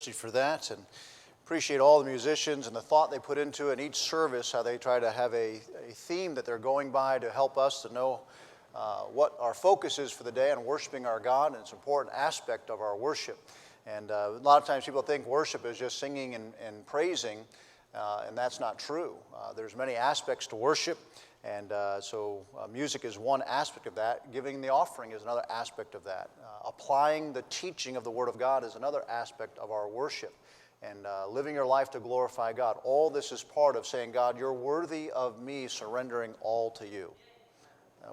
For that, and appreciate all the musicians and the thought they put into it in each service, how they try to have a theme that they're going by to help us to know what our focus is for the day on worshiping our God, and it's an important aspect of our worship. And a lot of times people think worship is just singing and praising, and that's not true. There's many aspects to worship, and so music is one aspect of that. Giving the offering is another aspect of that. Applying the teaching of the Word of God is another aspect of our worship. And living your life to glorify God. All this is part of saying, God, you're worthy of me surrendering all to you.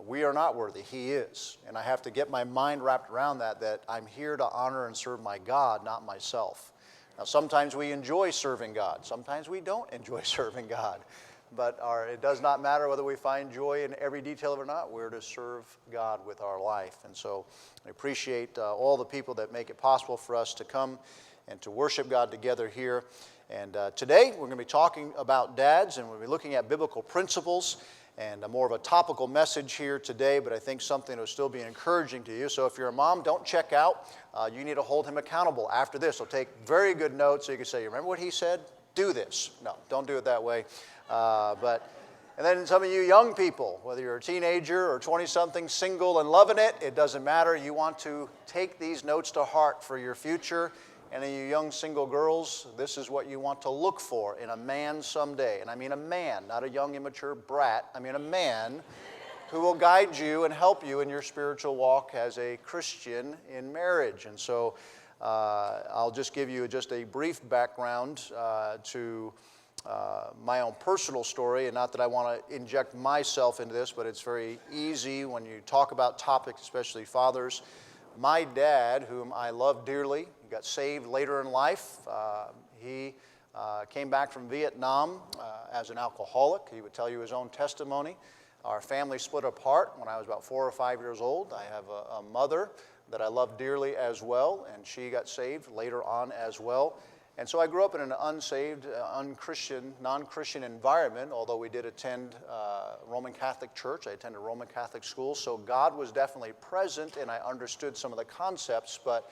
We are not worthy. He is. And I have to get my mind wrapped around that I'm here to honor and serve my God, not myself. Now, sometimes we enjoy serving God. Sometimes we don't enjoy serving God. But it does not matter whether we find joy in every detail of it or not. We're to serve God with our life. And so I appreciate all the people that make it possible for us to come and to worship God together here. And today we're going to be talking about dads, and we'll be looking at biblical principles and more of a topical message here today, but I think something that will still be encouraging to you. So if you're a mom, don't check out. You need to hold him accountable after this. So take very good notes so you can say, you remember what he said? Do this. No, don't do it that way. And then some of you young people, whether you're a teenager or 20-something, single and loving it, it doesn't matter. You want to take these notes to heart for your future. And you young single girls, this is what you want to look for in a man someday. And I mean a man, not a young immature brat. I mean a man who will guide you and help you in your spiritual walk as a Christian in marriage. And so I'll just give you just a brief background to my own personal story, and not that I want to inject myself into this, but it's very easy when you talk about topics, especially fathers. My dad, whom I love dearly, got saved later in life. He came back from Vietnam as an alcoholic. He would tell you his own testimony. Our family split apart when I was about 4 or 5 years old. I have a mother that I love dearly as well, and she got saved later on as well. And so I grew up in an unsaved, unchristian, non-Christian environment, although we did attend Roman Catholic Church. I attended Roman Catholic school, so God was definitely present, and I understood some of the concepts. But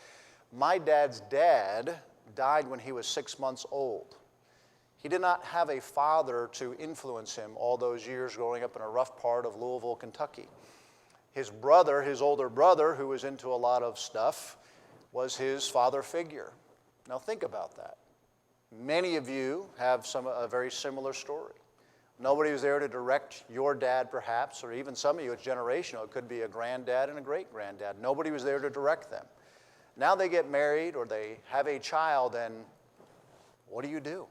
my dad's dad died when he was 6 months old. He did not have a father to influence him all those years growing up in a rough part of Louisville, Kentucky. His brother, his older brother, who was into a lot of stuff, was his father figure. Now think about that. Many of you have a very similar story. Nobody was there to direct your dad, perhaps, or even some of you, it's generational. It could be a granddad and a great-granddad. Nobody was there to direct them. Now they get married or they have a child, and what do?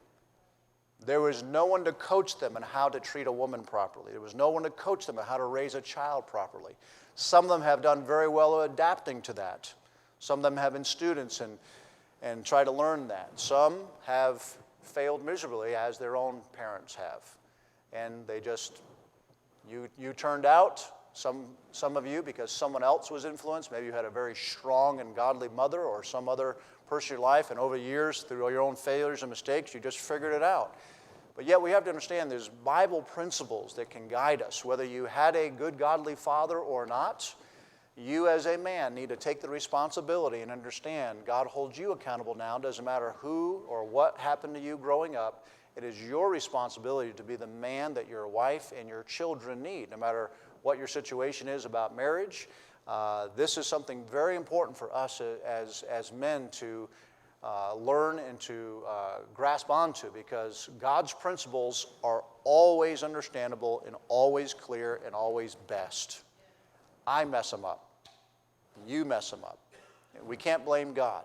There was no one to coach them on how to treat a woman properly. There was no one to coach them on how to raise a child properly. Some of them have done very well adapting to that. Some of them have been students and try to learn that. Some have failed miserably, as their own parents have. And they just, you turned out, some of you, because someone else was influenced. Maybe you had a very strong and godly mother or some other person in your life, and over years, through your own failures and mistakes, you just figured it out. But yet we have to understand there's Bible principles that can guide us. Whether you had a good godly father or not, you as a man need to take the responsibility and understand God holds you accountable now. It doesn't matter who or what happened to you growing up. It is your responsibility to be the man that your wife and your children need, no matter what your situation is about marriage. This is something very important for us as men to learn and to grasp onto, because God's principles are always understandable and always clear and always best. I mess them up. You mess them up. We can't blame God.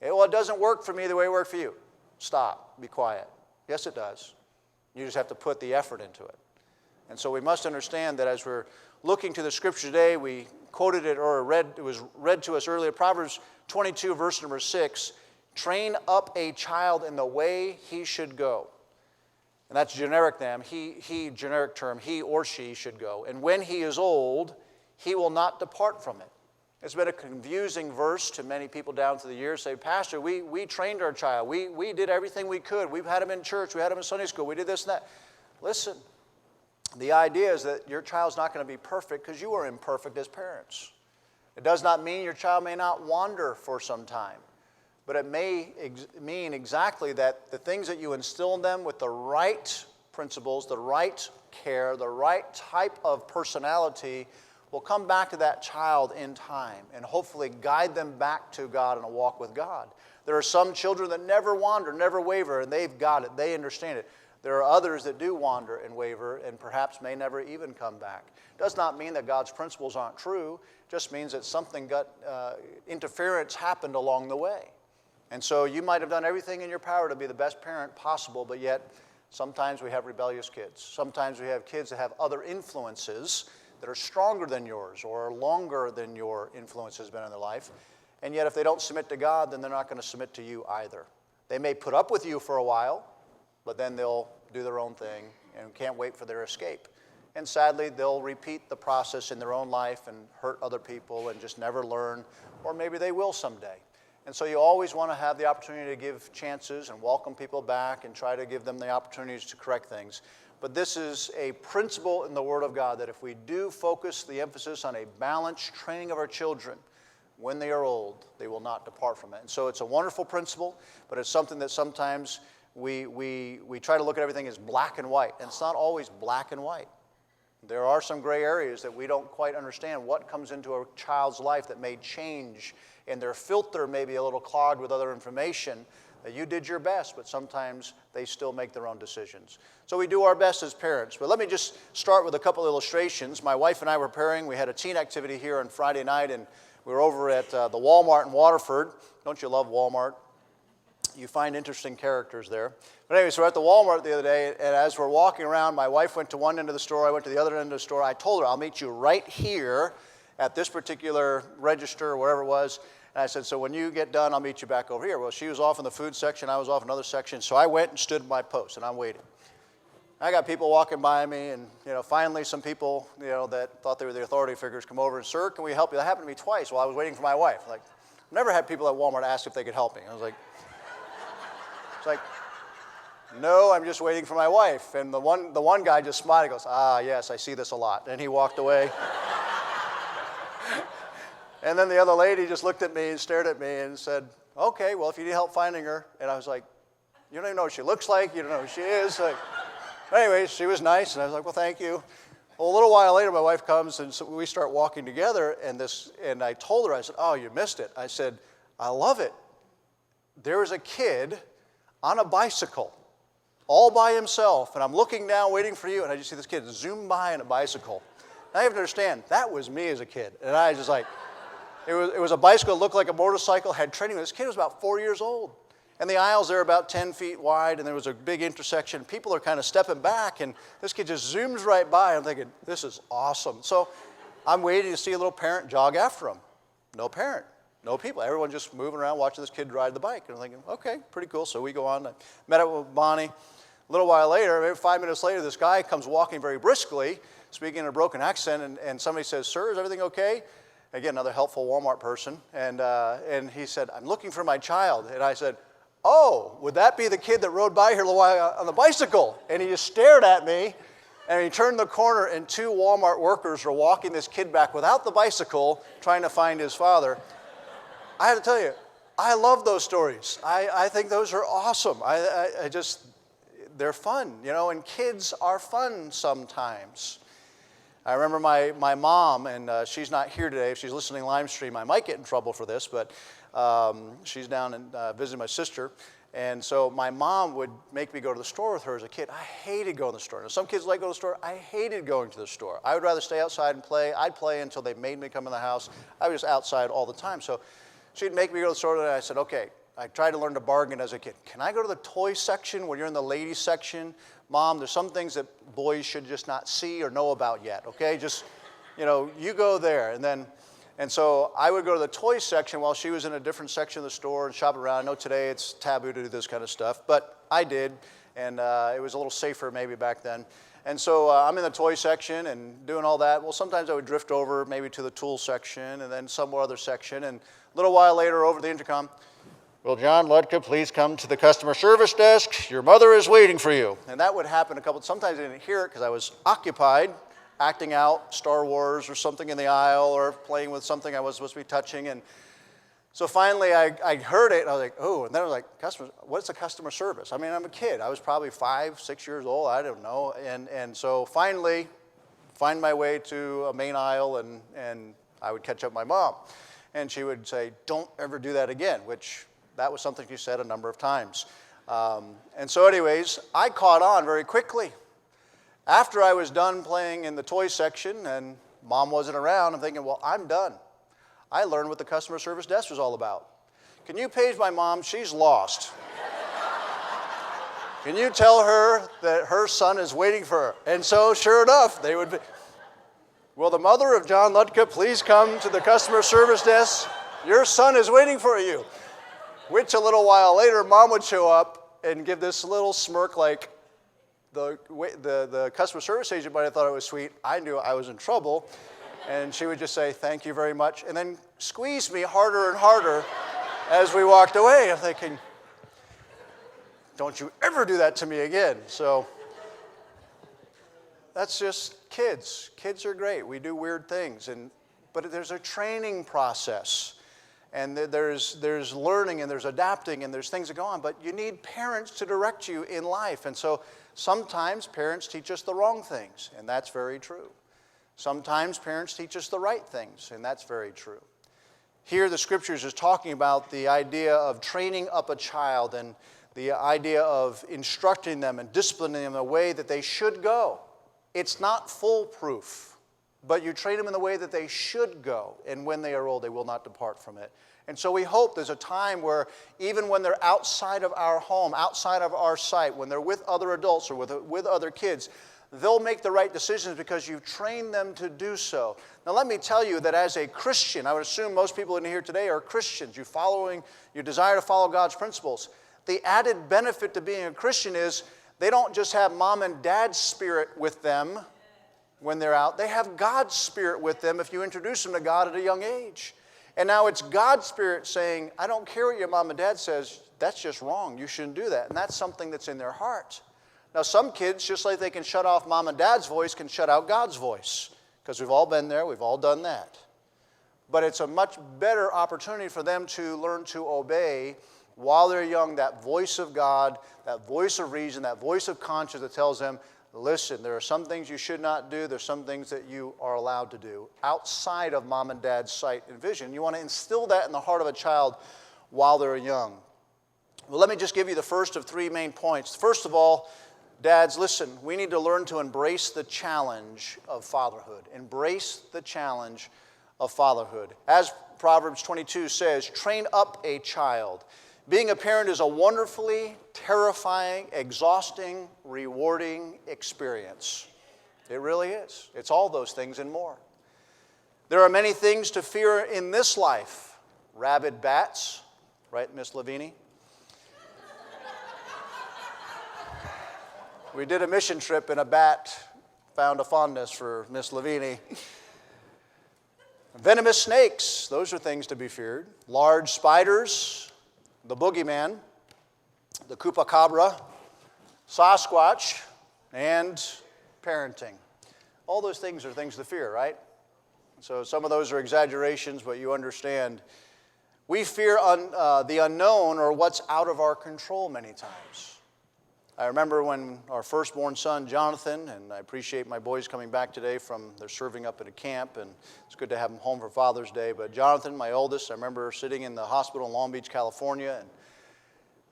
Well, it doesn't work for me the way it worked for you. Stop. Be quiet. Yes, it does. You just have to put the effort into it. And so we must understand that as we're looking to the Scripture today, we quoted it or it was read to us earlier, Proverbs 22, verse number 6, train up a child in the way he should go. And that's generic term, he or she should go. And when he is old, he will not depart from it. It's been a confusing verse to many people down through the years. Say, Pastor, we trained our child. We did everything we could. We've had him in church. We had him in Sunday school. We did this and that. Listen, the idea is that your child's not going to be perfect because you are imperfect as parents. It does not mean your child may not wander for some time. but it may mean exactly that the things that you instill in them with the right principles, the right care, the right type of personality will come back to that child in time and hopefully guide them back to God and a walk with God. There are some children that never wander, never waver, and they've got it. They understand it. There are others that do wander and waver and perhaps may never even come back. Does not mean that God's principles aren't true. It just means that something got interference happened along the way. And so you might have done everything in your power to be the best parent possible, but yet sometimes we have rebellious kids. Sometimes we have kids that have other influences that are stronger than yours or longer than your influence has been in their life. And yet if they don't submit to God, then they're not going to submit to you either. They may put up with you for a while, but then they'll do their own thing and can't wait for their escape. And sadly, they'll repeat the process in their own life and hurt other people and just never learn, or maybe they will someday. And so you always want to have the opportunity to give chances and welcome people back and try to give them the opportunities to correct things. But this is a principle in the Word of God that if we do focus the emphasis on a balanced training of our children, when they are old, they will not depart from it. And so it's a wonderful principle, but it's something that sometimes we try to look at everything as black and white, and it's not always black and white. There are some gray areas that we don't quite understand what comes into a child's life that may change, and their filter may be a little clogged with other information. That you did your best, but sometimes they still make their own decisions. So we do our best as parents. But let me just start with a couple illustrations. My wife and I were preparing. We had a teen activity here on Friday night, and we were over at the Walmart in Waterford. Don't you love Walmart? You find interesting characters there. But anyway, so we're at the Walmart the other day, and as we're walking around, my wife went to one end of the store, I went to the other end of the store. I told her, I'll meet you right here at this particular register or wherever it was. And I said, so when you get done, I'll meet you back over here. Well, she was off in the food section, I was off in another section, so I went and stood at my post, and I'm waiting. I got people walking by me, and finally some people that thought they were the authority figures come over and, sir, can we help you? That happened to me twice while I was waiting for my wife. Like, I've never had people at Walmart ask if they could help me. I was like, it's like, no, I'm just waiting for my wife. And the one guy just smiled. He goes, yes, I see this a lot. And he walked away. And then the other lady just looked at me and stared at me and said, okay, well, if you need help finding her. And I was like, you don't even know what she looks like. You don't know who she is. Like, anyway, she was nice. And I was like, well, thank you. Well, a little while later, my wife comes, and so we start walking together. And I told her, I said, oh, you missed it. I said, I love it. There was a kid on a bicycle all by himself. And I'm looking down, waiting for you. And I just see this kid zoom by on a bicycle. Now, you have to understand, that was me as a kid. And I was just like, it was a bicycle that looked like a motorcycle, had training. This kid was about 4 years old. And the aisles there are about 10 feet wide, and there was a big intersection. People are kind of stepping back, and this kid just zooms right by. I'm thinking, this is awesome. So I'm waiting to see a little parent jog after him. No parent, no people. Everyone just moving around watching this kid ride the bike. And I'm thinking, okay, pretty cool. So we go on. I met up with Bonnie. A little while later, maybe 5 minutes later, this guy comes walking very briskly, speaking in a broken accent, and somebody says, sir, is everything okay? Again, another helpful Walmart person. And he said, I'm looking for my child. And I said, oh, would that be the kid that rode by here a little while on the bicycle? And he just stared at me, and he turned the corner, and 2 Walmart workers were walking this kid back without the bicycle, trying to find his father. I have to tell you, I love those stories. I think those are awesome. They're fun, and kids are fun sometimes. I remember my mom, and she's not here today. If she's listening live stream, I might get in trouble for this, but she's down and visiting my sister. And so my mom would make me go to the store with her as a kid. I hated going to the store. Now, some kids like going to the store. I hated going to the store. I would rather stay outside and play. I'd play until they made me come in the house. I was outside all the time. So she'd make me go to the store, and I said, okay. I tried to learn to bargain as a kid. Can I go to the toy section when you're in the ladies section? Mom, there's some things that boys should just not see or know about yet, okay? Just, you go there. And so I would go to the toy section while she was in a different section of the store and shop around. I know today it's taboo to do this kind of stuff, but I did, and it was a little safer maybe back then. And so I'm in the toy section and doing all that. Well, sometimes I would drift over maybe to the tool section and then some other section. And a little while later over the intercom, will John Ludka please come to the customer service desk? Your mother is waiting for you. And that would happen sometimes I didn't hear it because I was occupied acting out Star Wars or something in the aisle or playing with something I was supposed to be touching. And So finally, I heard it, and I was like, oh, and then I was like, what's a customer service? I mean, I'm a kid. I was probably 5, 6 years old. I don't know. And so finally, find my way to a main aisle, and I would catch up with my mom. And she would say, don't ever do that again, which that was something she said a number of times. And so anyways, I caught on very quickly. After I was done playing in the toy section and Mom wasn't around, I'm thinking, well, I'm done. I learned what the customer service desk was all about. Can you page my mom? She's lost. Can you tell her that her son is waiting for her? And so, sure enough, they would be, will the mother of John Ludka please come to the customer service desk? Your son is waiting for you. Which a little while later, Mom would show up and give this little smirk like the customer service agent might have thought it was sweet. I knew I was in trouble. And she would just say, thank you very much, and then squeeze me harder and harder as we walked away. I'm thinking, don't you ever do that to me again. So that's just kids. Kids are great. We do weird things, but there's a training process. And there's learning, and there's adapting, and there's things that go on. But you need parents to direct you in life. And so sometimes parents teach us the wrong things, and that's very true. Sometimes parents teach us the right things, and that's very true. Here the Scriptures is talking about the idea of training up a child and the idea of instructing them and disciplining them in a way that they should go. It's not foolproof, but you train them in the way that they should go, and when they are old, they will not depart from it. And so we hope there's a time where even when they're outside of our home, outside of our sight, when they're with other adults or with other kids, they'll make the right decisions because you've trained them to do so. Now let me tell you that as a Christian, I would assume most people in here today are Christians. You desire to follow God's principles. The added benefit to being a Christian is they don't just have mom and dad's spirit with them when they're out. They have God's spirit with them if you introduce them to God at a young age. And now it's God's spirit saying, I don't care what your mom and dad says, that's just wrong. You shouldn't do that. And that's something that's in their heart. Now, some kids, just like they can shut off mom and dad's voice, can shut out God's voice, because we've all been there, we've all done that. But it's a much better opportunity for them to learn to obey while they're young, that voice of God, that voice of reason, that voice of conscience that tells them, listen, there are some things you should not do, there's some things that you are allowed to do outside of mom and dad's sight and vision. You want to instill that in the heart of a child while they're young. Well, let me just give you the first of 3 main points. First of all, dads, listen, we need to learn to embrace the challenge of fatherhood. Embrace the challenge of fatherhood. As Proverbs 22 says, train up a child. Being a parent is a wonderfully terrifying, exhausting, rewarding experience. It really is. It's all those things and more. There are many things to fear in this life. Rabid bats, right, Miss Lavini? We did a mission trip and a bat found a fondness for Miss Lavini. Venomous snakes, those are things to be feared. Large spiders, the boogeyman, the chupacabra, Sasquatch, and parenting. All those things are things to fear, right? So some of those are exaggerations, but you understand. We fear the unknown or what's out of our control many times. I remember when our firstborn son, Jonathan, and I appreciate my boys coming back today from their serving up at a camp, and it's good to have them home for Father's Day. But Jonathan, my oldest, I remember sitting in the hospital in Long Beach, California, and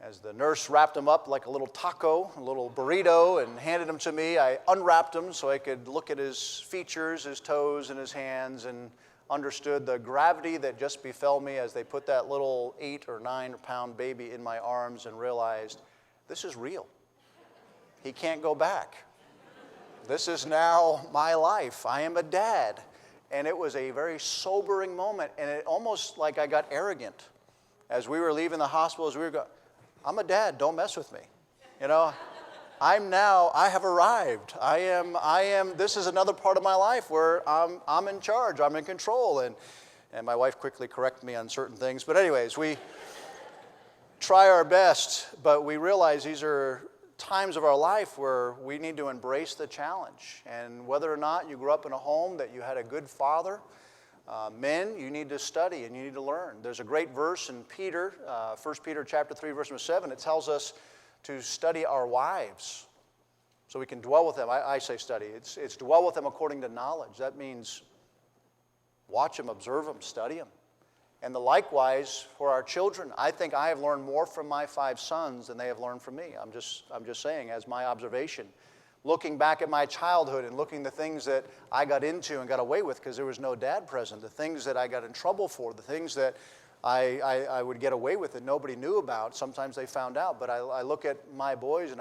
as the nurse wrapped him up like a little taco, a little burrito, and handed him to me, I unwrapped him so I could look at his features, his toes, and his hands, and understood the gravity that just befell me as they put that little 8 or 9 pound baby in my arms, and realized this is real. He can't go back. This is now my life. I am a dad. And it was a very sobering moment, and it almost like I got arrogant. As we were leaving the hospital, as we were going, I'm a dad, don't mess with me. You know, I have arrived. This is another part of my life where I'm in charge, I'm in control. And my wife quickly corrected me on certain things. But anyways, we try our best, but we realize these are times of our life where we need to embrace the challenge. And whether or not you grew up in a home that you had a good father, Men, you need to study and you need to learn. There's a great verse in Peter, 1 Peter chapter 3, verse number 7. It tells us to study our wives so we can dwell with them. I say study. It's dwell with them according to knowledge. That means watch them, observe them, study them. And likewise for our children. I think I have learned more from my 5 sons than they have learned from me. I'm just saying, as my observation. Looking back at my childhood and looking at the things that I got into and got away with because there was no dad present, the things that I got in trouble for, the things that I would get away with that nobody knew about. Sometimes they found out, but I look at my boys and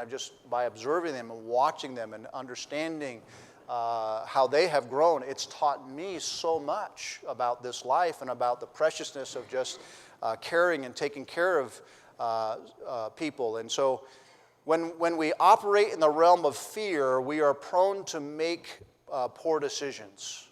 by observing them and watching them and understanding how they have grown, it's taught me so much about this life and about the preciousness of just caring and taking care of people. And so when we operate in the realm of fear, we are prone to make poor decisions.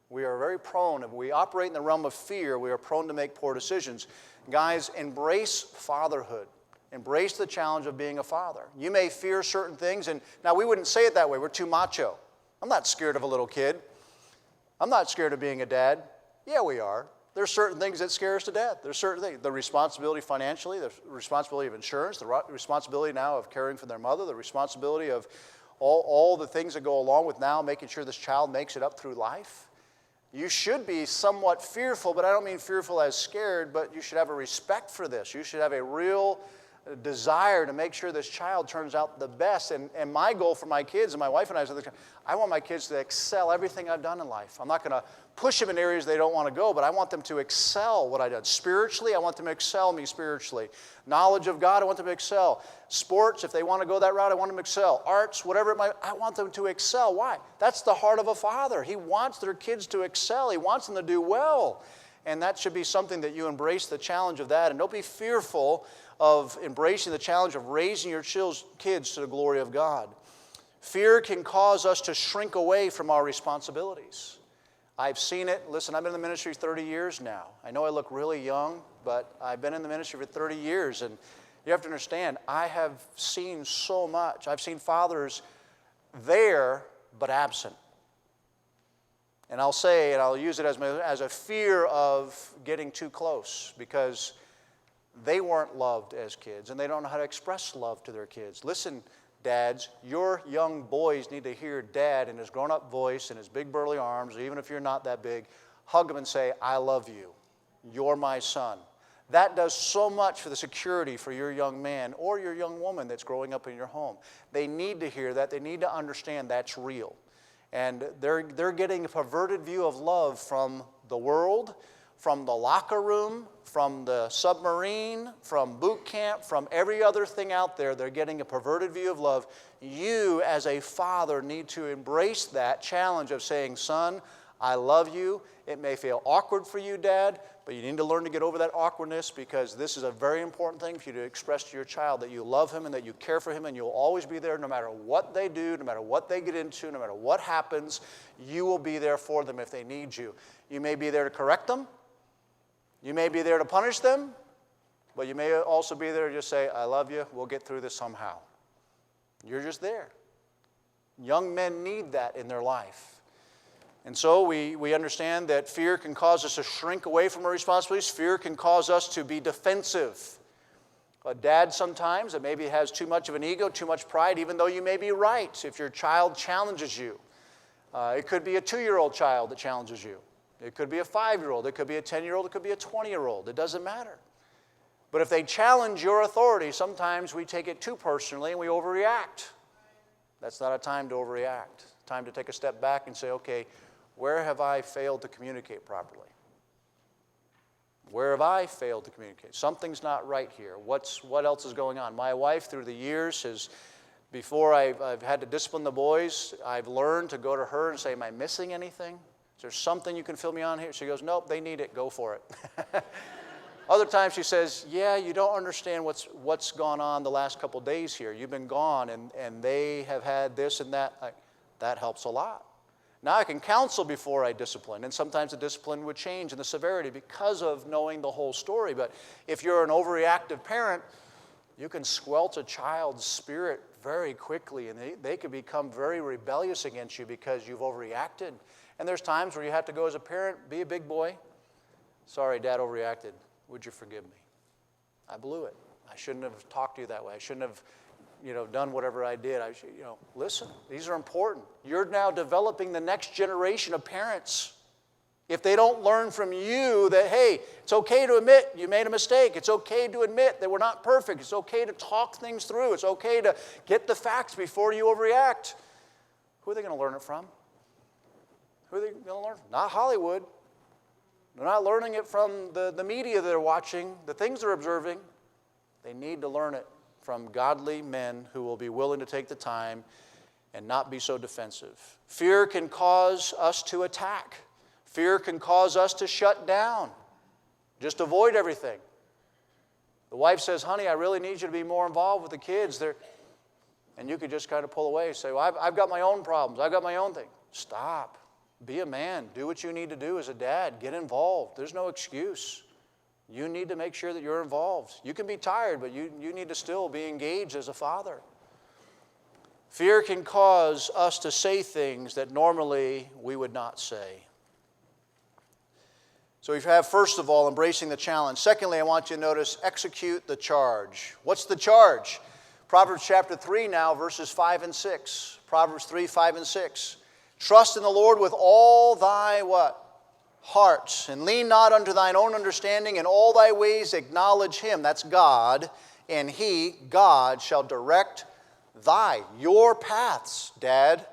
We are very prone. If we operate in the realm of fear, we are prone to make poor decisions. Guys, embrace fatherhood. Embrace the challenge of being a father. You may fear certain things, and now we wouldn't say it that way. We're too macho. I'm not scared of a little kid. I'm not scared of being a dad. Yeah, we are. There's certain things that scare us to death. There's certain things. The responsibility financially, the responsibility of insurance, the responsibility now of caring for their mother, the responsibility of all the things that go along with now making sure this child makes it up through life. You should be somewhat fearful, but I don't mean fearful as scared, but you should have a respect for this. You should have a real desire to make sure this child turns out the best. And my goal for my kids, and my wife and I want my kids to excel everything I've done in life. I'm not going to push them in areas they don't want to go, but I want them to excel what I've done. Spiritually, I want them to excel me spiritually. Knowledge of God, I want them to excel. Sports, if they want to go that route, I want them to excel. Arts, whatever it might, I want them to excel. Why? That's the heart of a father. He wants their kids to excel. He wants them to do well. And that should be something that you embrace the challenge of that. And don't be fearful of embracing the challenge of raising your kids to the glory of God. Fear can cause us to shrink away from our responsibilities. I've seen it. Listen, I've been in the ministry 30 years now. I know I look really young, but I've been in the ministry for 30 years. And you have to understand, I have seen so much. I've seen fathers there, but absent. And I'll say, and I'll use it as a fear of getting too close because they weren't loved as kids, and they don't know how to express love to their kids. Listen, dads, your young boys need to hear dad in his grown-up voice and his big burly arms, or even if you're not that big, hug him and say, I love you. You're my son. That does so much for the security for your young man or your young woman that's growing up in your home. They need to hear that. They need to understand that's real. And they're getting a perverted view of love from the world, from the locker room, from the submarine, from boot camp, from every other thing out there. They're getting a perverted view of love. You, as a father, need to embrace that challenge of saying, son, I love you. It may feel awkward for you, Dad, but you need to learn to get over that awkwardness because this is a very important thing for you to express to your child that you love him and that you care for him and you'll always be there no matter what they do, no matter what they get into, no matter what happens. You will be there for them if they need you. You may be there to correct them. You may be there to punish them, but you may also be there to just say, I love you, we'll get through this somehow. You're just there. Young men need that in their life. And so we understand that fear can cause us to shrink away from our responsibilities. Fear can cause us to be defensive. A dad sometimes that maybe has too much of an ego, too much pride, even though you may be right. If your child challenges you, it could be a 2-year-old child that challenges you. It could be a 5-year-old. It could be a 10-year-old. It could be a 20-year-old. It doesn't matter. But if they challenge your authority, sometimes we take it too personally and we overreact. That's not a time to overreact. Time to take a step back and say, okay, where have I failed to communicate properly? Where have I failed to communicate? Something's not right here. What else is going on? My wife, through the years, has, before I've had to discipline the boys, I've learned to go to her and say, am I missing anything? Is there something you can fill me on here? She goes, nope, they need it. Go for it. Other times she says, yeah, you don't understand what's gone on the last couple days here. You've been gone, and they have had this and that. That helps a lot. Now I can counsel before I discipline, and sometimes the discipline would change in the severity because of knowing the whole story. But if you're an overreactive parent, you can squelch a child's spirit very quickly, and they could become very rebellious against you because you've overreacted. And there's times where you have to go as a parent, be a big boy. Sorry, Dad overreacted. Would you forgive me? I blew it. I shouldn't have talked to you that way. I shouldn't have, done whatever I did. I should, listen, these are important. You're now developing the next generation of parents. If they don't learn from you that, hey, it's okay to admit you made a mistake. It's okay to admit that we're not perfect. It's okay to talk things through. It's okay to get the facts before you overreact. Who are they going to learn it from? Who are they going to learn from? Not Hollywood. They're not learning it from the media they're watching, the things they're observing. They need to learn it from godly men who will be willing to take the time and not be so defensive. Fear can cause us to attack. Fear can cause us to shut down. Just avoid everything. The wife says, honey, I really need you to be more involved with the kids. And you could just kind of pull away and say, well, I've got my own problems. I've got my own thing. Stop. Be a man. Do what you need to do as a dad. Get involved. There's no excuse. You need to make sure that you're involved. You can be tired, but you need to still be engaged as a father. Fear can cause us to say things that normally we would not say. So we have, first of all, embracing the challenge. Secondly, I want you to notice, execute the charge. What's the charge? Proverbs chapter 3 now, verses 5 and 6. Proverbs 3, 5 and 6. Trust in the Lord with all thy what? Heart. And lean not unto thine own understanding. In all thy ways acknowledge him. That's God. And he, God, shall direct your paths, Dad.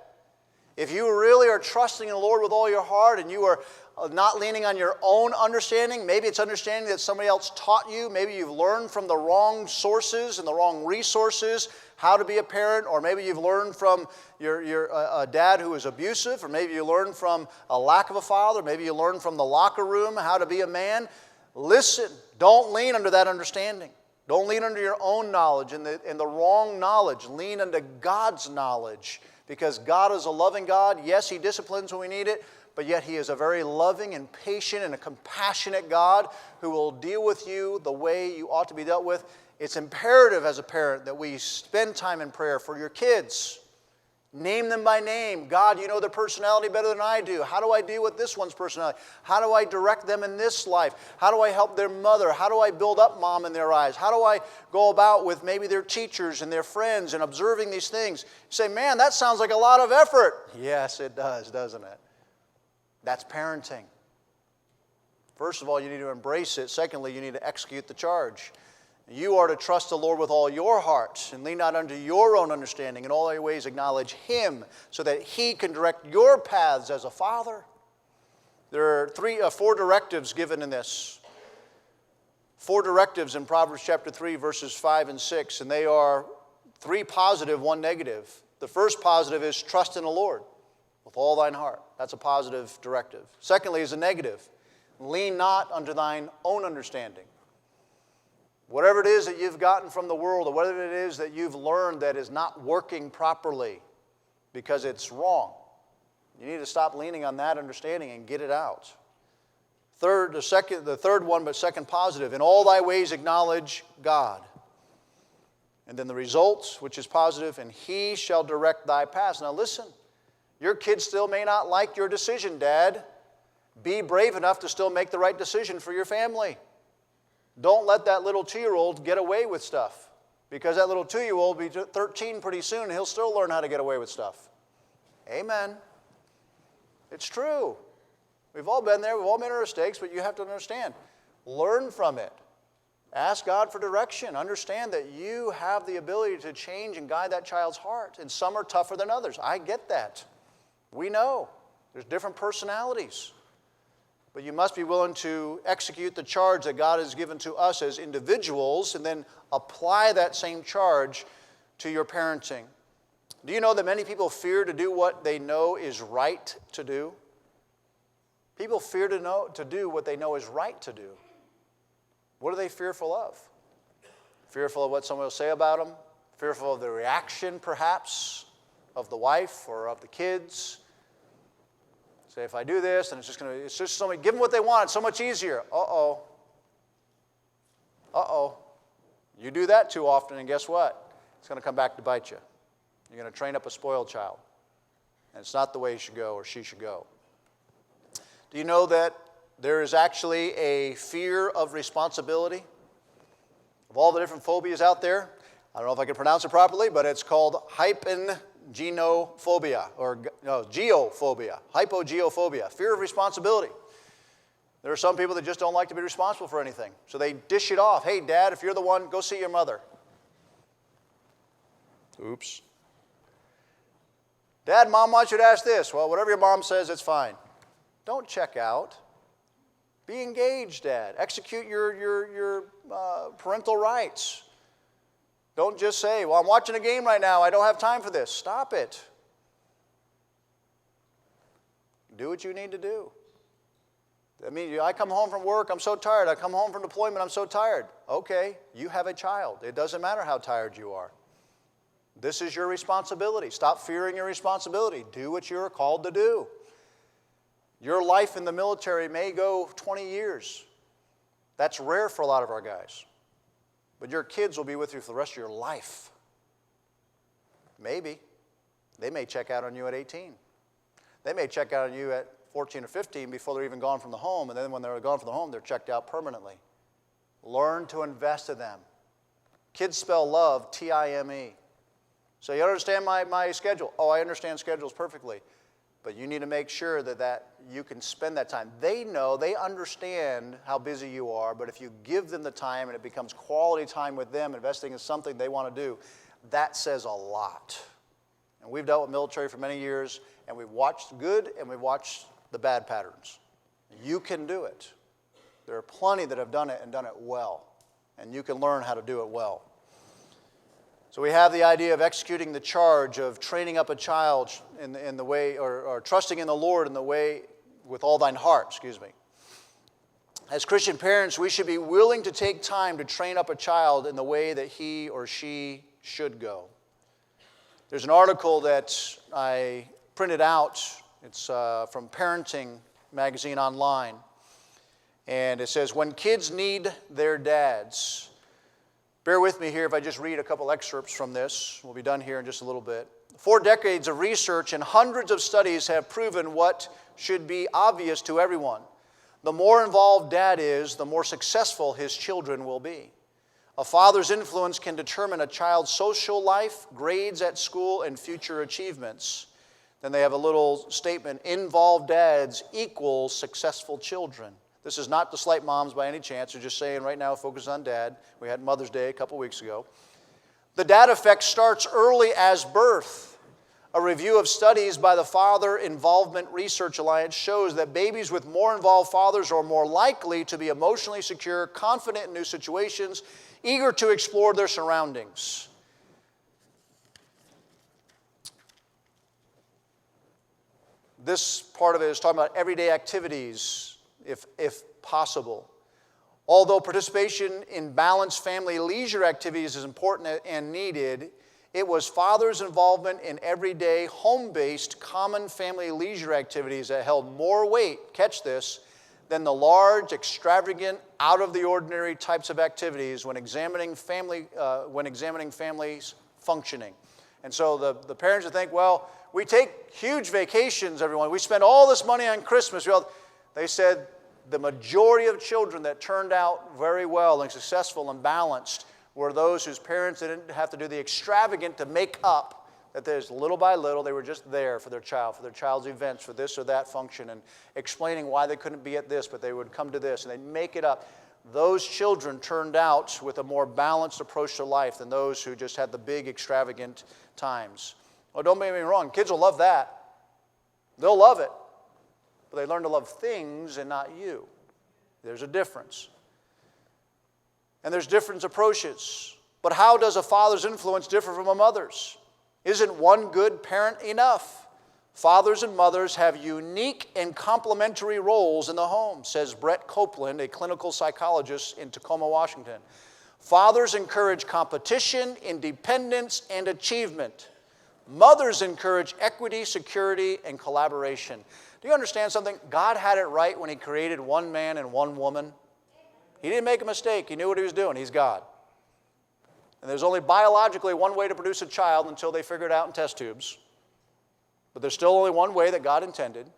If you really are trusting in the Lord with all your heart and you are not leaning on your own understanding, maybe it's understanding that somebody else taught you, maybe you've learned from the wrong sources and the wrong resources how to be a parent, or maybe you've learned from your dad who is abusive, or maybe you learned from a lack of a father, maybe you learned from the locker room how to be a man. Listen, don't lean under that understanding. Don't lean under your own knowledge and the wrong knowledge. Lean under God's knowledge, because God is a loving God. Yes, He disciplines when we need it, but yet He is a very loving and patient and a compassionate God who will deal with you the way you ought to be dealt with. It's imperative as a parent that we spend time in prayer for your kids. Name them by name. God, you know their personality better than I do. How do I deal with this one's personality? How do I direct them in this life? How do I help their mother? How do I build up mom in their eyes? How do I go about with maybe their teachers and their friends and observing these things? You say, man, that sounds like a lot of effort. Yes, it does, doesn't it? That's parenting. First of all, you need to embrace it. Secondly, you need to execute the charge. You are to trust the Lord with all your heart and lean not unto your own understanding. In all thy ways acknowledge Him so that He can direct your paths as a father. There are 4 directives given in this. 4 directives in Proverbs chapter 3, verses 5 and 6, and they are 3 positive, 1 negative. The first positive is trust in the Lord with all thine heart. That's a positive directive. Secondly is a negative. Lean not unto thine own understanding. Whatever it is that you've gotten from the world, or whatever it is that you've learned that is not working properly because it's wrong, you need to stop leaning on that understanding and get it out. The third one, but second positive, in all thy ways acknowledge God. And then the results, which is positive, and He shall direct thy paths. Now listen, your kids still may not like your decision, Dad. Be brave enough to still make the right decision for your family. Don't let that little 2-year-old get away with stuff, because that little 2-year-old will be 13 pretty soon and he'll still learn how to get away with stuff. Amen. It's true. We've all been there. We've all made our mistakes, but you have to understand. Learn from it. Ask God for direction. Understand that you have the ability to change and guide that child's heart, and some are tougher than others. I get that. We know. There's different personalities. But you must be willing to execute the charge that God has given to us as individuals and then apply that same charge to your parenting. Do you know that many people fear to do what they know is right to do? People fear to do what they know is right to do. What are they fearful of? Fearful of what someone will say about them? Fearful of the reaction, perhaps, of the wife or of the kids? Say, if I do this, then it's just somebody, give them what they want. It's so much easier. Uh-oh. Uh-oh. You do that too often, and guess what? It's going to come back to bite you. You're going to train up a spoiled child. And it's not the way he should go or she should go. Do you know that there is actually a fear of responsibility? Of all the different phobias out there, I don't know if I can pronounce it properly, but it's called hypogenophobia, or no, geophobia, hypogeophobia, fear of responsibility. There are some people that just don't like to be responsible for anything, so they dish it off. Hey, Dad, if you're the one, go see your mother. Oops. Dad, Mom wants you to ask this. Well, whatever your mom says, it's fine. Don't check out. Be engaged, Dad. Execute your parental rights. Don't just say, well, I'm watching a game right now. I don't have time for this. Stop it. Do what you need to do. I mean, I come home from work, I'm so tired. I come home from deployment, I'm so tired. Okay, you have a child. It doesn't matter how tired you are. This is your responsibility. Stop fearing your responsibility. Do what you're called to do. Your life in the military may go 20 years. That's rare for a lot of our guys. But your kids will be with you for the rest of your life. Maybe. They may check out on you at 18. They may check out on you at 14 or 15 before they're even gone from the home, and then when they're gone from the home, they're checked out permanently. Learn to invest in them. Kids spell love, T-I-M-E. So you understand my schedule? Oh, I understand schedules perfectly. But you need to make sure that you can spend that time. They know, they understand how busy you are, but if you give them the time and it becomes quality time with them, investing in something they want to do, that says a lot. And we've dealt with military for many years, and we've watched good and we've watched the bad patterns. You can do it. There are plenty that have done it and done it well, and you can learn how to do it well. So we have the idea of executing the charge of training up a child in the way, or trusting in the Lord in the way with all thine heart, As Christian parents, we should be willing to take time to train up a child in the way that he or she should go. There's an article that I printed out. It's from Parenting Magazine Online. And it says, when kids need their dads. Bear with me here if I just read a couple excerpts from this. We'll be done here in just a little bit. 4 decades of research and hundreds of studies have proven what should be obvious to everyone. The more involved dad is, the more successful his children will be. A father's influence can determine a child's social life, grades at school, and future achievements. Then they have a little statement, involved dads equals successful children. This is not to slight moms by any chance. They're just saying right now focus on dad. We had Mother's Day a couple weeks ago. The dad effect starts early as birth. A review of studies by the Father Involvement Research Alliance shows that babies with more involved fathers are more likely to be emotionally secure, confident in new situations, eager to explore their surroundings. This part of it is talking about everyday activities, if possible. Although participation in balanced family leisure activities is important and needed, it was fathers' involvement in everyday home-based common family leisure activities that held more weight, catch this, than the large, extravagant, out-of-the-ordinary types of activities when examining families functioning. And so the parents would think, well, we take huge vacations, everyone. We spend all this money on Christmas. They said the majority of children that turned out very well and successful and balanced were those whose parents didn't have to do the extravagant to make up that there's little by little they were just there for their child's events, for this or that function, and explaining why they couldn't be at this, but they would come to this, and they'd make it up. Those children turned out with a more balanced approach to life than those who just had the big extravagant times. Well, don't make me wrong, kids will love that. They'll love it. But they learn to love things and not you. There's a difference. And there's different approaches. But how does a father's influence differ from a mother's? Isn't one good parent enough? Fathers and mothers have unique and complementary roles in the home, says Brett Copeland, a clinical psychologist in Tacoma, Washington. Fathers encourage competition, independence, and achievement. Mothers encourage equity, security, and collaboration. Do you understand something? God had it right when He created one man and one woman. He didn't make a mistake. He knew what He was doing. He's God. And there's only biologically one way to produce a child until they figure it out in test tubes. But there's still only one way that God intended.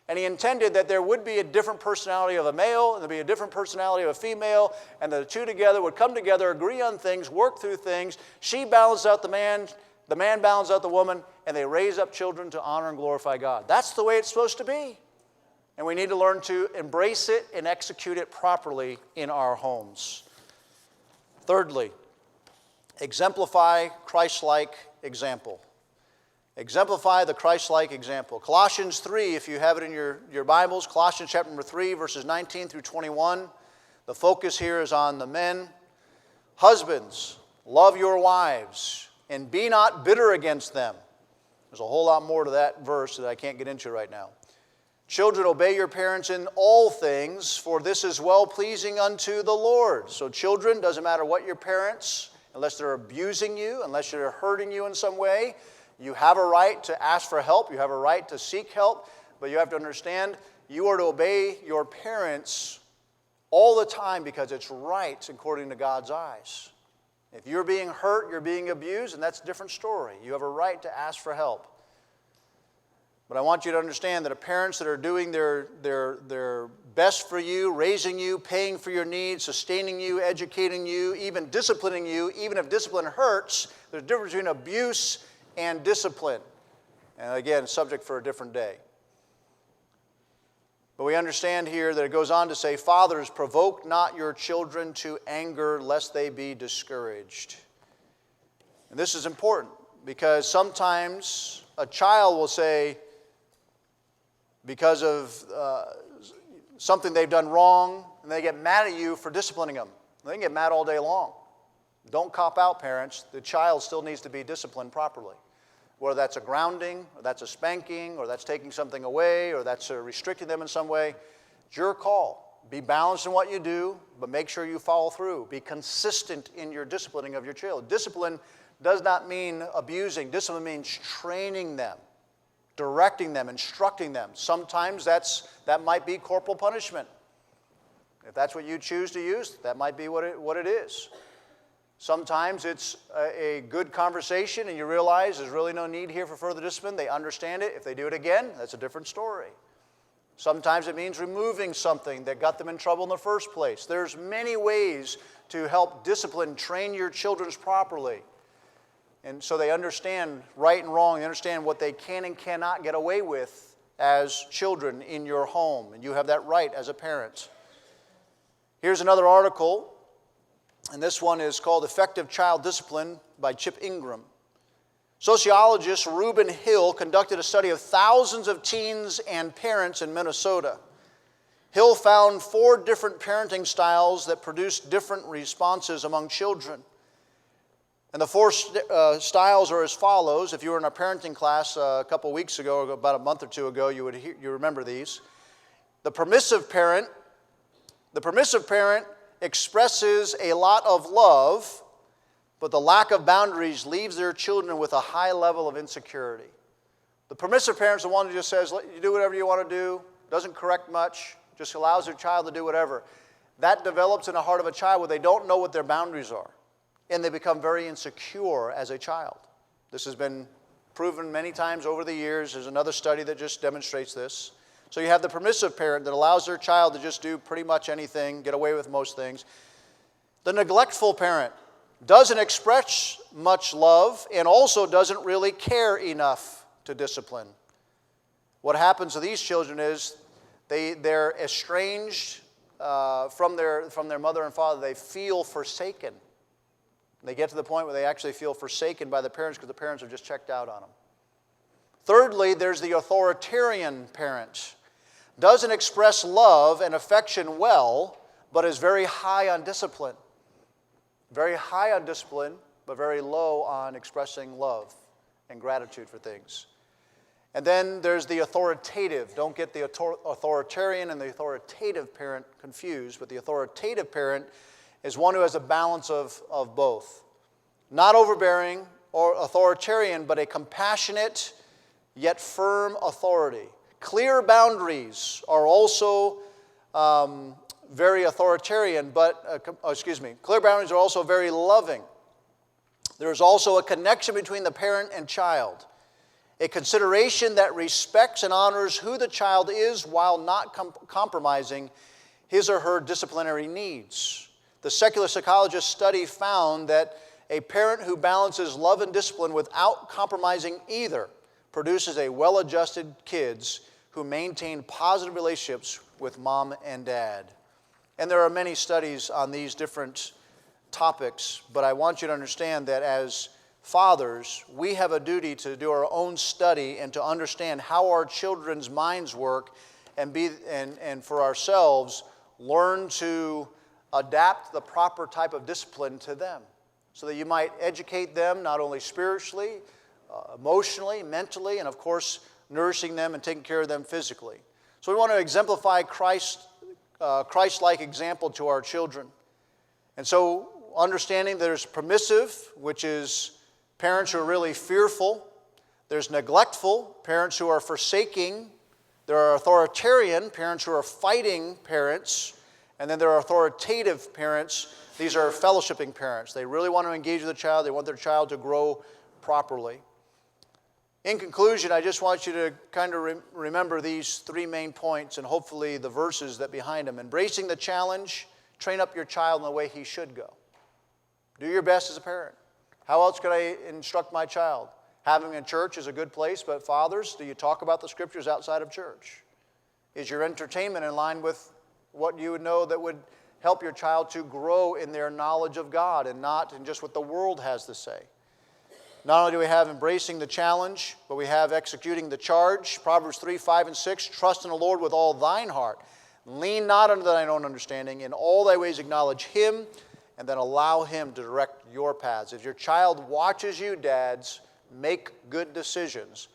And he intended that there would be a different personality of a male, and there'd be a different personality of a female, and the two together would come together, agree on things, work through things. She balanced out the man balanced out the woman, and they raise up children to honor and glorify God. That's the way it's supposed to be. And we need to learn to embrace it and execute it properly in our homes. Thirdly, exemplify Christ-like example. Exemplify the Christ-like example. Colossians 3, if you have it in your Bibles, Colossians chapter number 3, verses 19 through 21. The focus here is on the men. Husbands, love your wives, and be not bitter against them. There's a whole lot more to that verse that I can't get into right now. Children, obey your parents in all things, for this is well-pleasing unto the Lord. So children, doesn't matter what your parents, unless they're abusing you, unless they're hurting you in some way, you have a right to ask for help. You have a right to seek help. But you have to understand, you are to obey your parents all the time because it's right according to God's eyes. If you're being hurt, you're being abused, and that's a different story. You have a right to ask for help. But I want you to understand that parents that are doing their best for you, raising you, paying for your needs, sustaining you, educating you, even disciplining you, even if discipline hurts, there's a difference between abuse and discipline. And again, subject for a different day. But we understand here that it goes on to say, fathers, provoke not your children to anger, lest they be discouraged. And this is important because sometimes a child will say, because of something they've done wrong, and they get mad at you for disciplining them. They can get mad all day long. Don't cop out, parents. The child still needs to be disciplined properly. Whether that's a grounding, or that's a spanking, or that's taking something away, or that's restricting them in some way, it's your call. Be balanced in what you do, but make sure you follow through. Be consistent in your disciplining of your child. Discipline does not mean abusing. Discipline means training them, directing them, instructing them. Sometimes that might be corporal punishment. If that's what you choose to use, that might be what it is. Sometimes it's a good conversation and you realize there's really no need here for further discipline. They understand it. If they do it again, that's a different story. Sometimes it means removing something that got them in trouble in the first place. There's many ways to help discipline, train your children properly. And so they understand right and wrong. They understand what they can and cannot get away with as children in your home. And you have that right as a parent. Here's another article. And this one is called Effective Child Discipline by Chip Ingram. Sociologist Reuben Hill conducted a study of thousands of teens and parents in Minnesota. Hill found 4 different parenting styles that produced different responses among children. And the 4 styles are as follows. If you were in our parenting class a couple weeks ago, or about a month or two ago, you remember these. The permissive parent expresses a lot of love, but the lack of boundaries leaves their children with a high level of insecurity. The permissive parent is the one who just says, you do whatever you want to do, doesn't correct much, just allows their child to do whatever. That develops in the heart of a child where they don't know what their boundaries are, and they become very insecure as a child. This has been proven many times over the years. There's another study that just demonstrates this. So you have the permissive parent that allows their child to just do pretty much anything, get away with most things. The neglectful parent doesn't express much love and also doesn't really care enough to discipline. What happens to these children is they're estranged from their mother and father. They feel forsaken. They get to the point where they actually feel forsaken by the parents because the parents have just checked out on them. Thirdly, there's the authoritarian parent. Doesn't express love and affection well, but is very high on discipline. Very high on discipline, but very low on expressing love and gratitude for things. And then there's the authoritative. Don't get the authoritarian and the authoritative parent confused, but the authoritative parent is one who has a balance of both. Not overbearing or authoritarian, but a compassionate yet firm authority. Clear boundaries are also very authoritarian, clear boundaries are also very loving. There's also a connection between the parent and child. A consideration that respects and honors who the child is while not compromising his or her disciplinary needs. The secular psychologist study found that a parent who balances love and discipline without compromising either produces a well-adjusted kids who maintain positive relationships with mom and dad. And there are many studies on these different topics, but I want you to understand that as fathers, we have a duty to do our own study and to understand how our children's minds work and for ourselves learn to adapt the proper type of discipline to them so that you might educate them not only spiritually, emotionally, mentally, and of course nourishing them and taking care of them physically. So we want to exemplify Christ-like example to our children. And so understanding there's permissive, which is parents who are really fearful. There's neglectful, parents who are forsaking. There are authoritarian, parents who are fighting parents. And then there are authoritative parents. These are fellowshipping parents. They really want to engage with the child. They want their child to grow properly. In conclusion, I just want you to kind of remember these three main points and hopefully the verses that behind them. Embracing the challenge, train up your child in the way he should go. Do your best as a parent. How else could I instruct my child? Having a church is a good place, but fathers, do you talk about the scriptures outside of church? Is your entertainment in line with what you would know that would help your child to grow in their knowledge of God and not in just what the world has to say? Not only do we have embracing the challenge, but we have executing the charge. Proverbs 3, 5, and 6, trust in the Lord with all thine heart. Lean not unto thine own understanding. In all thy ways acknowledge him, and then allow him to direct your paths. If your child watches you, dads, make good decisions,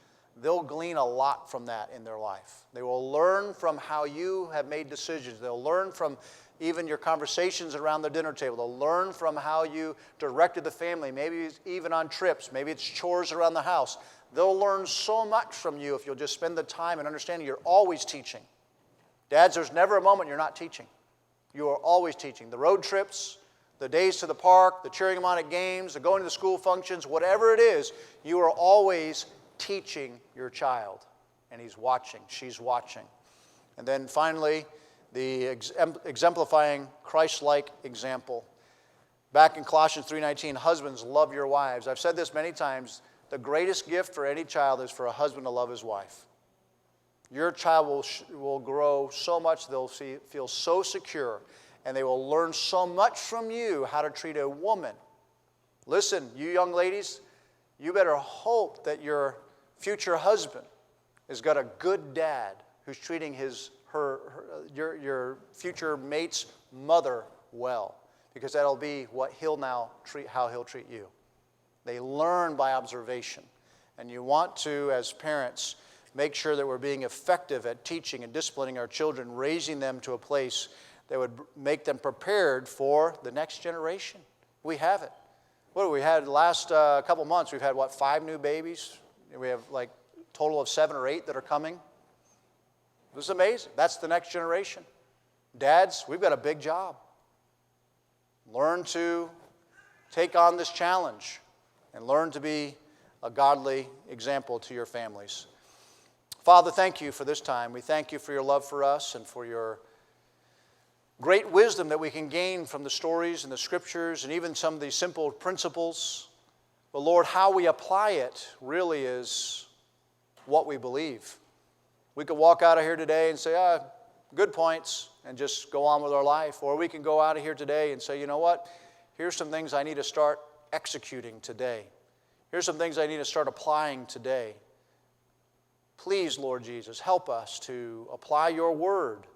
they'll glean a lot from that in their life. They will learn from how you have made decisions. They'll learn from even your conversations around the dinner table. They'll learn from how you directed the family, maybe even on trips. Maybe it's chores around the house. They'll learn so much from you if you'll just spend the time and understanding you're always teaching. Dads, there's never a moment you're not teaching. You are always teaching. The road trips, the days to the park, the cheering them on at games, the going to the school functions, whatever it is, you are always teaching your child. And he's watching, she's watching. And then finally, the exemplifying Christ-like example. Back in Colossians 3:19, husbands, love your wives. I've said this many times. The greatest gift for any child is for a husband to love his wife. Your child will grow so much, they'll feel so secure, and they will learn so much from you how to treat a woman. Listen, you young ladies, you better hope that your future husband has got a good dad who's treating your future mate's mother well, because that'll be what how he'll treat you. They learn by observation, and you want to, as parents, make sure that we're being effective at teaching and disciplining our children, raising them to a place that would make them prepared for the next generation. We have it. What have we had the last couple months? We've had, 5 new babies? We have a total of 7 or 8 that are coming. This is amazing. That's the next generation. Dads, we've got a big job. Learn to take on this challenge and learn to be a godly example to your families. Father, thank you for this time. We thank you for your love for us and for your great wisdom that we can gain from the stories and the scriptures and even some of these simple principles. But Lord, how we apply it really is what we believe. We could walk out of here today and say, good points, and just go on with our life. Or we can go out of here today and say, you know what? Here's some things I need to start executing today. Here's some things I need to start applying today. Please, Lord Jesus, help us to apply your word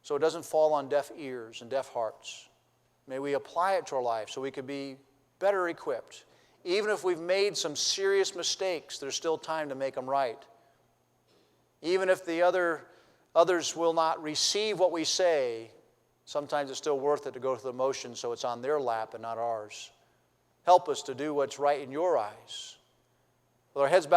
so it doesn't fall on deaf ears and deaf hearts. May we apply it to our life so we can be better equipped. Even if we've made some serious mistakes, there's still time to make them right. Even if the others will not receive what we say, sometimes it's still worth it to go through the motions so it's on their lap and not ours. Help us to do what's right in your eyes. With our heads bowed.